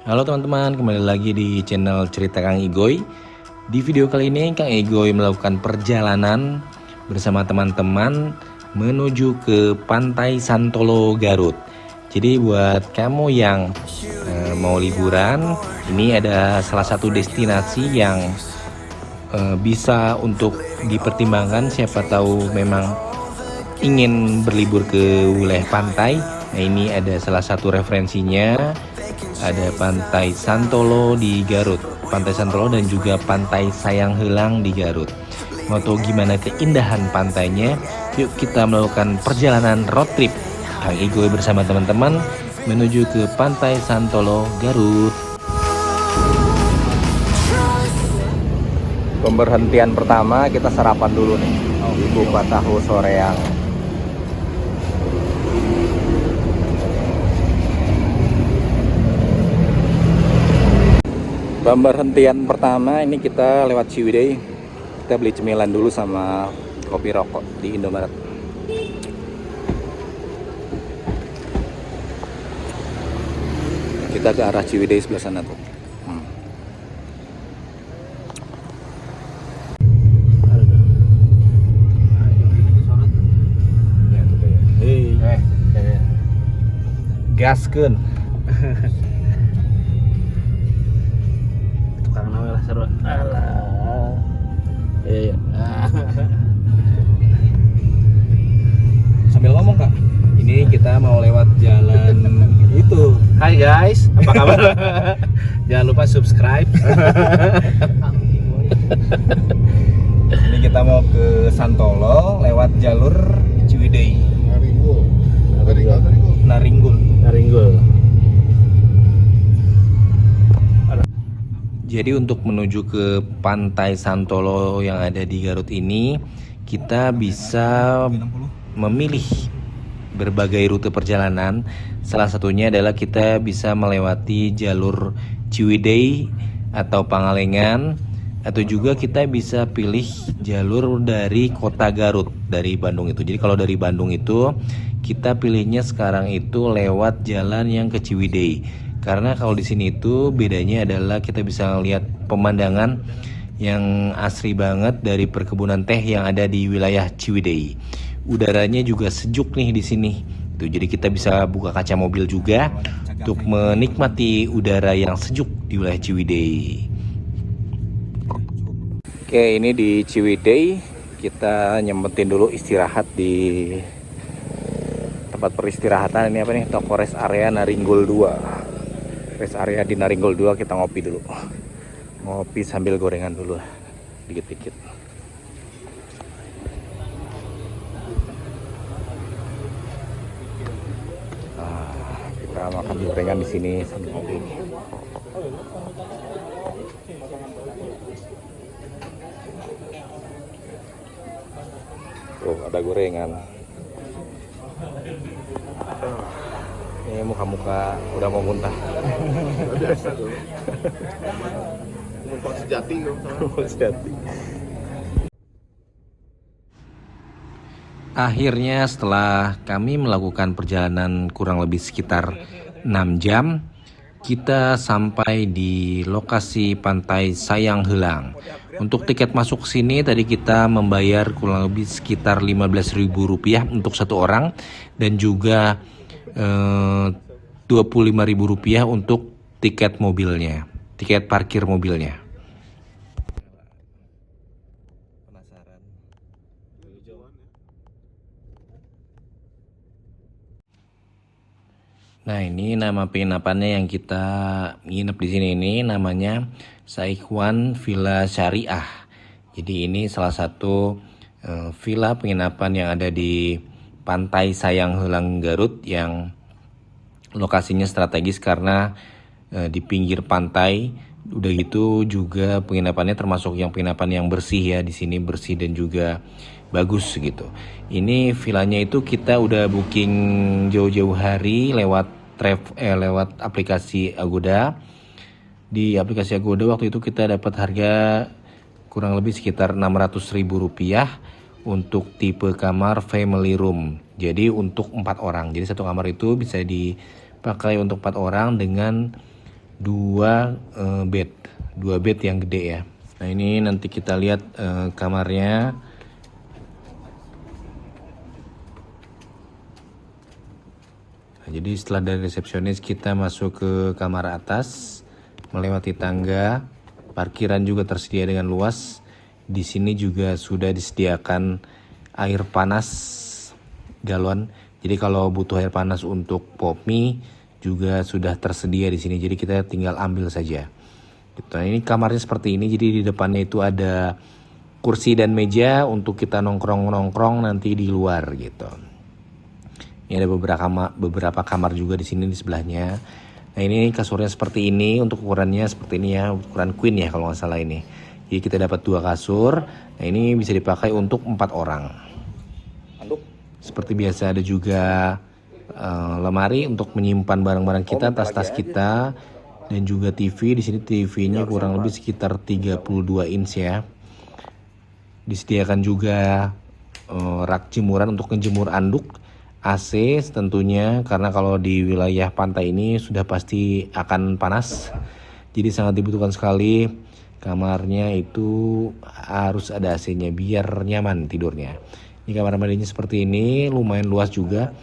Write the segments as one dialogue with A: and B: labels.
A: Halo teman-teman, kembali lagi di channel Cerita Kang Igoy. Di video kali ini Kang Igoy melakukan perjalanan bersama teman-teman menuju ke Pantai Santolo Garut. Jadi buat kamu yang mau liburan, ini ada salah satu destinasi yang bisa untuk dipertimbangkan. Siapa tahu memang ingin berlibur ke wilayah pantai. Nah, ini ada salah satu referensinya. Ada Pantai Santolo di Garut, Pantai Santolo dan juga Pantai Sayang Heulang di Garut. Mau tahu gimana keindahan pantainya? Yuk kita melakukan perjalanan road trip Kang Igoy bersama teman-teman menuju ke Pantai Santolo Garut. Pemberhentian pertama kita sarapan dulu nih di Kupat Tahu Soreang. Pemberhentian pertama ini kita lewat Ciwidey. Kita beli cemilan dulu sama kopi rokok di Indomaret. Kita ke arah Ciwidey sebelah sana tuh. Hei, gaskeun.
B: Karena lah seru. Alah. Iya.
A: Sambil ngomong Kak, ini kita mau lewat jalan itu.
B: Hai guys, apa kabar? Jangan lupa subscribe.
A: Ini kita mau ke Santolo lewat jalur Ciwidey. Naringgul. Jadi untuk menuju ke Pantai Santolo yang ada di Garut ini, kita bisa memilih berbagai rute perjalanan. Salah satunya adalah kita bisa melewati jalur Ciwidey atau Pangalengan, atau juga kita bisa pilih jalur dari kota Garut, dari Bandung itu. Jadi kalau dari Bandung itu kita pilihnya sekarang itu lewat jalan yang ke Ciwidey. Karena kalau di sini itu bedanya adalah kita bisa lihat pemandangan yang asri banget dari perkebunan teh yang ada di wilayah Ciwidey. Udaranya juga sejuk nih di sini. Tuh, jadi kita bisa buka kaca mobil juga untuk menikmati udara yang sejuk di wilayah Ciwidey. Oke, ini di Ciwidey kita nyempetin dulu istirahat di tempat peristirahatan. Ini apa nih? Toko Rest Area Naringgul 2. Rest area di Naringgul 2, kita ngopi dulu. Ngopi sambil gorengan dulu dikit-dikit. Kita makan gorengan di sini sambil ngopi. Oh, ada gorengan. Ini muka-muka udah mau muntah.
C: Biasa tuh. Mumpang sejati
A: Sejati. Akhirnya setelah kami melakukan perjalanan kurang lebih sekitar 6 jam, kita sampai di lokasi Pantai Sayang Heulang. Untuk tiket masuk sini tadi kita membayar kurang lebih sekitar Rp15.000 untuk satu orang, dan juga Rp25.000 untuk tiket mobilnya, tiket parkir mobilnya. Penasaran? Nah, ini nama penginapannya yang kita nginep di sini, ini namanya Saikhwan Villa Syariah. Jadi ini salah satu villa penginapan yang ada di Pantai Sayang Heulang Garut yang lokasinya strategis karena di pinggir pantai. Udah gitu juga penginapannya termasuk yang penginapan yang bersih ya, di sini bersih dan juga bagus gitu. Ini villanya itu kita udah booking jauh-jauh hari lewat lewat aplikasi Agoda. Di aplikasi Agoda waktu itu kita dapat harga kurang lebih sekitar Rp600.000 untuk tipe kamar family room. Jadi untuk 4 orang. Jadi satu kamar itu bisa dipakai untuk 4 orang dengan dua bed yang gede ya. Nah ini nanti kita lihat kamarnya. Nah, jadi setelah dari resepsionis kita masuk ke kamar atas, melewati tangga, parkiran juga tersedia dengan luas. Di sini juga sudah disediakan air panas galon. Jadi kalau butuh air panas untuk pop mie juga sudah tersedia di sini. Jadi kita tinggal ambil saja. Gitu. Nah, ini kamarnya seperti ini. Jadi di depannya itu ada kursi dan meja untuk kita nongkrong nanti di luar gitu. Ini ada beberapa kamar juga di sini di sebelahnya. Nah ini kasurnya seperti ini, untuk ukurannya seperti ini ya, ukuran queen ya kalau nggak salah ini. Jadi kita dapat 2 kasur. Nah ini bisa dipakai untuk 4 orang. Seperti biasa ada juga lemari untuk menyimpan barang-barang kita, tas-tas kita, dan juga TV. Di sini TV-nya kurang lebih sekitar 32 inch ya. Disediakan juga rak jemuran untuk menjemur anduk. AC tentunya, karena kalau di wilayah pantai ini sudah pasti akan panas. Jadi sangat dibutuhkan sekali. Kamarnya itu harus ada AC-nya biar nyaman tidurnya. Ini kamar mandinya seperti ini, lumayan luas juga.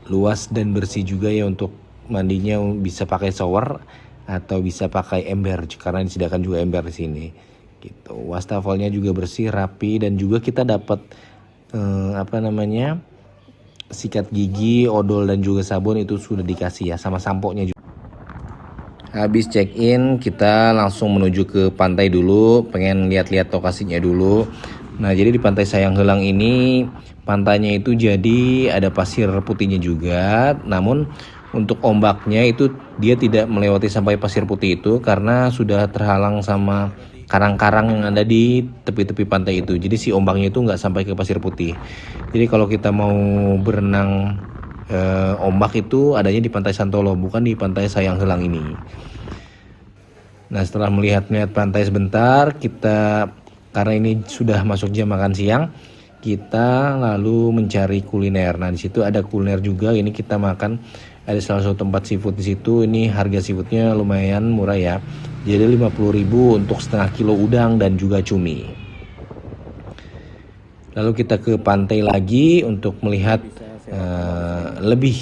A: Luas dan bersih juga ya, untuk mandinya bisa pakai shower atau bisa pakai ember karena disediakan juga ember di sini. Gitu. Wastafelnya juga bersih, rapi, dan juga kita dapat sikat gigi, odol, dan juga sabun itu sudah dikasih ya, sama sampo-nya juga. Habis check in kita langsung menuju ke pantai dulu, pengen lihat-lihat lokasinya dulu. Nah jadi di Pantai Sayang Heulang ini pantainya itu jadi ada pasir putihnya juga, namun untuk ombaknya itu dia tidak melewati sampai pasir putih itu karena sudah terhalang sama karang-karang yang ada di tepi-tepi pantai itu. Jadi si ombaknya itu nggak sampai ke pasir putih. Jadi kalau kita mau berenang ombak itu adanya di Pantai Santolo, bukan di Pantai Sayang Heulang ini. Nah setelah melihat pantai sebentar, kita karena ini sudah masuk jam makan siang, kita lalu mencari kuliner. Nah di situ ada kuliner juga. Ini kita makan, ada salah satu tempat seafood di situ. Ini harga seafoodnya lumayan murah ya. Jadi 50.000 untuk setengah kilo udang dan juga cumi. Lalu kita ke pantai lagi untuk melihat lebih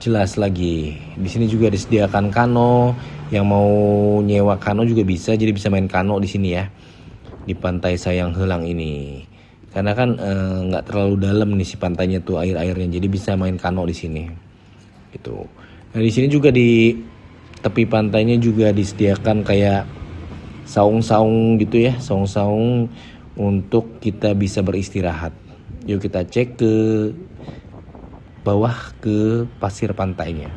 A: jelas lagi. Di sini juga disediakan kano. Yang mau nyewa kano juga bisa. Jadi bisa main kano di sini ya, di Pantai Sayang Heulang ini. Karena kan nggak terlalu dalam nih si pantainya tuh airnya. Jadi bisa main kano di sini. Gitu. Nah di sini juga di tepi pantainya juga disediakan kayak saung-saung gitu ya, saung-saung untuk kita bisa beristirahat. Yuk kita cek ke bawah ke pasir pantainya.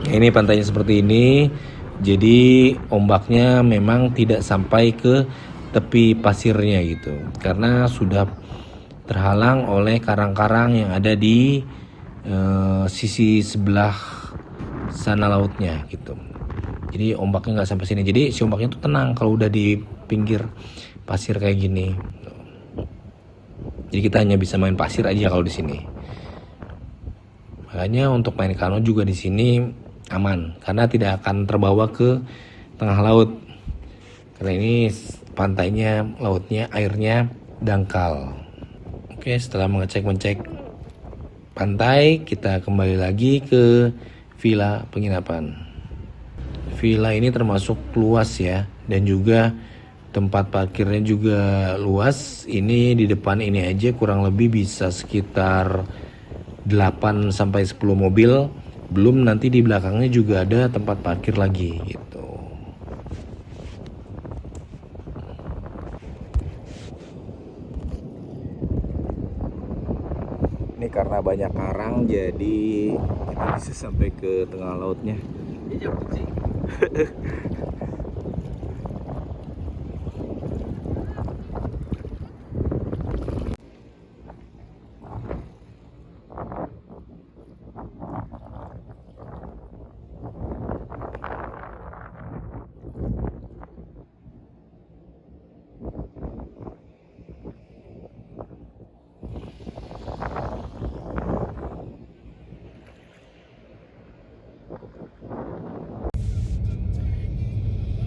A: Ini pantainya seperti ini. Jadi ombaknya memang tidak sampai ke tepi pasirnya gitu, karena sudah terhalang oleh karang-karang yang ada di sisi sebelah sana lautnya gitu. Jadi ombaknya nggak sampai sini. Jadi si ombaknya tuh tenang kalau udah di pinggir pasir kayak gini. Jadi kita hanya bisa main pasir aja kalau di sini. Makanya untuk main kano juga di sini aman karena tidak akan terbawa ke tengah laut. Karena ini pantainya, lautnya, airnya dangkal. Oke, setelah mengecek pantai, kita kembali lagi ke villa penginapan. Villa ini termasuk luas ya, dan juga tempat parkirnya juga luas. Ini di depan ini aja kurang lebih bisa sekitar 8 sampai 10 mobil. Belum nanti di belakangnya juga ada tempat parkir lagi gitu. Ini karena banyak karang jadi kita bisa sampai ke tengah lautnya.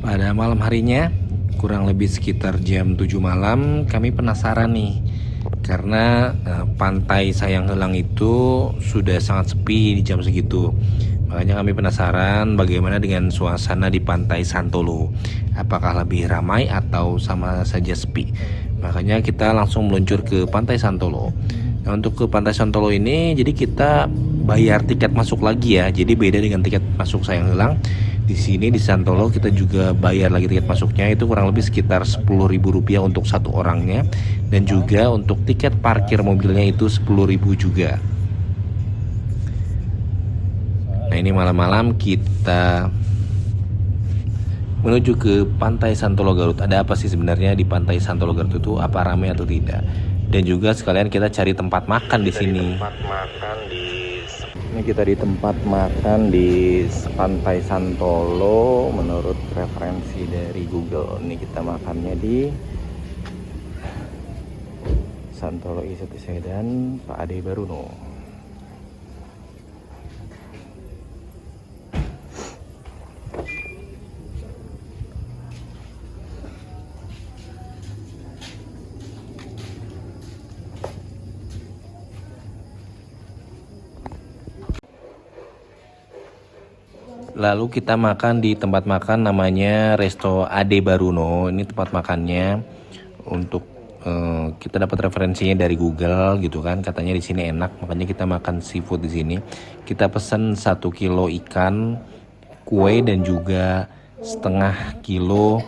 A: Pada malam harinya, kurang lebih sekitar jam 7 malam, kami penasaran nih. Karena pantai Sayang Heulang itu sudah sangat sepi di jam segitu. Makanya kami penasaran bagaimana dengan suasana di pantai Santolo. Apakah lebih ramai atau sama saja sepi? Makanya kita langsung meluncur ke pantai Santolo. Nah, untuk ke pantai Santolo ini, jadi kita bayar tiket masuk lagi ya. Jadi beda dengan tiket masuk Sayang Heulang. Di sini di Santolo kita juga bayar lagi tiket masuknya, itu kurang lebih sekitar Rp10.000 untuk satu orangnya, dan juga untuk tiket parkir mobilnya itu Rp10.000 juga. Nah, ini malam-malam kita menuju ke pantai Santolo Garut. Ada apa sih sebenarnya di pantai Santolo Garut itu? Apa ramai atau tidak? Dan juga sekalian kita cari tempat makan di sini. Ini kita di tempat makan di pantai Santolo menurut referensi dari Google. Ini kita makannya di Santolo Iseti Sedan Pak Ade Baruno. Lalu kita makan di tempat makan namanya Resto Ade Baruno. Ini tempat makannya untuk kita dapat referensinya dari Google gitu kan. Katanya di sini enak, makanya kita makan seafood di sini. Kita pesen 1 kilo ikan, kue dan juga setengah kilo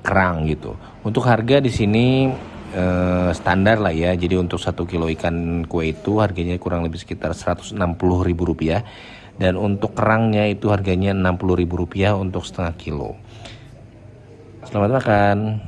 A: kerang gitu. Untuk harga di sini standar lah ya. Jadi untuk 1 kilo ikan kue itu harganya kurang lebih sekitar Rp160.000. Dan untuk kerangnya itu harganya Rp60.000 untuk setengah kilo. Selamat makan.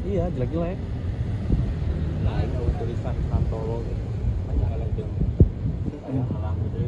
A: Iya, jelek-jelek.
C: Nah, ini tulisan Santolo gitu. Banyak yang lagi. Kayak halang gitu.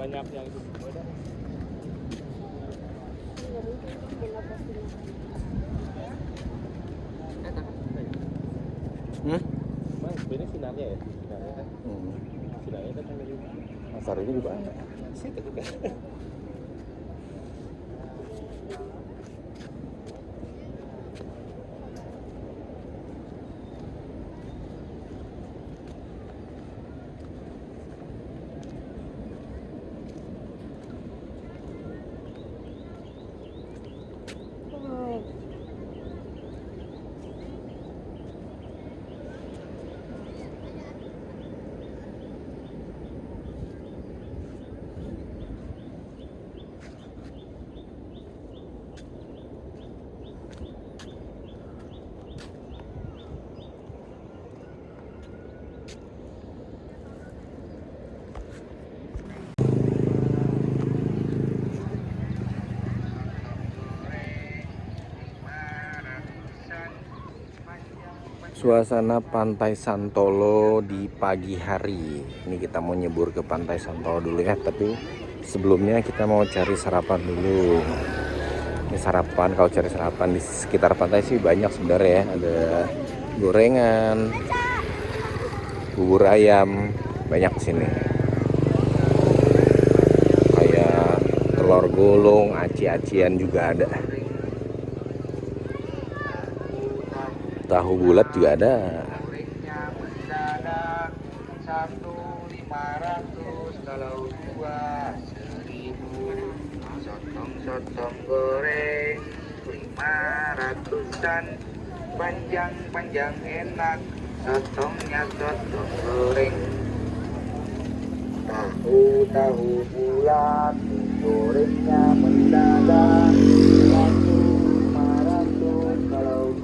C: banyak yang itu beda. Mas, ini sinarnya ya, sinarnya kan, sinarnya kan dari
B: Pasar ini juga banyak.
C: situ juga.
A: Suasana Pantai Santolo di pagi hari. Ini kita mau nyebur ke Pantai Santolo dulu ya, tapi sebelumnya kita mau cari sarapan dulu. Ini sarapan, kalau cari sarapan di sekitar pantai sih banyak sebenarnya ya. Ada gorengan, bubur ayam, banyak di sini. Kayak telur gulung, aci-acian juga ada. Tahu bulat juga ada.
D: Gorengnya mendadak 1.500, kalau 2 1.000. Sotong goreng 500-an, panjang enak, sotongnya sotong goreng. Tahu bulat, gorengnya mendadak 1.500, kalau 2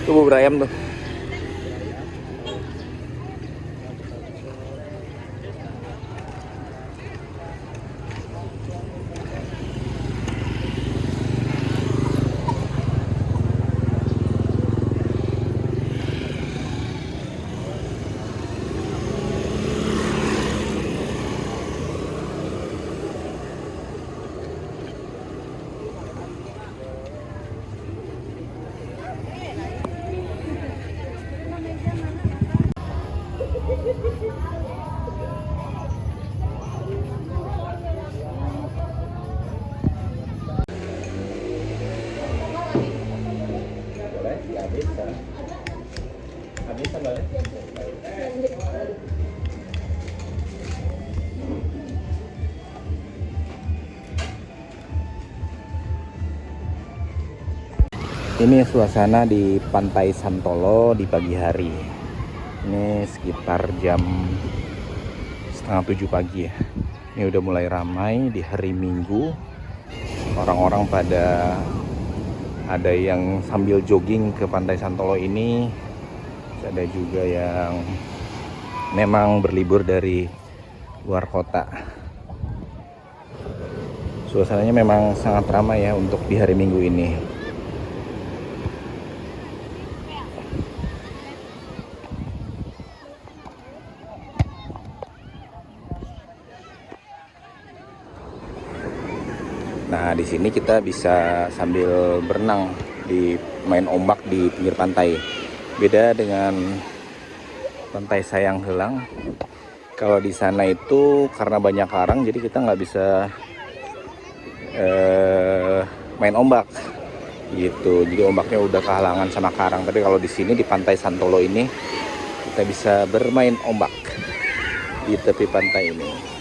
A: Itu bubur ayam tuh. Ini suasana di Pantai Santolo di pagi hari. Ini sekitar jam 6:30 pagi ya. Ini udah mulai ramai di hari Minggu. Orang-orang pada ada yang sambil jogging ke Pantai Santolo ini. Ada juga yang memang berlibur dari luar kota. Suasananya memang sangat ramai ya untuk di hari Minggu ini. Nah, di sini kita bisa sambil berenang, di main ombak di pinggir pantai. Beda dengan Pantai Sayang Heulang. Kalau di sana itu karena banyak karang, jadi kita nggak bisa main ombak gitu. Jadi ombaknya udah kehalangan sama karang. Tapi kalau di sini di Pantai Santolo ini kita bisa bermain ombak di tepi pantai ini.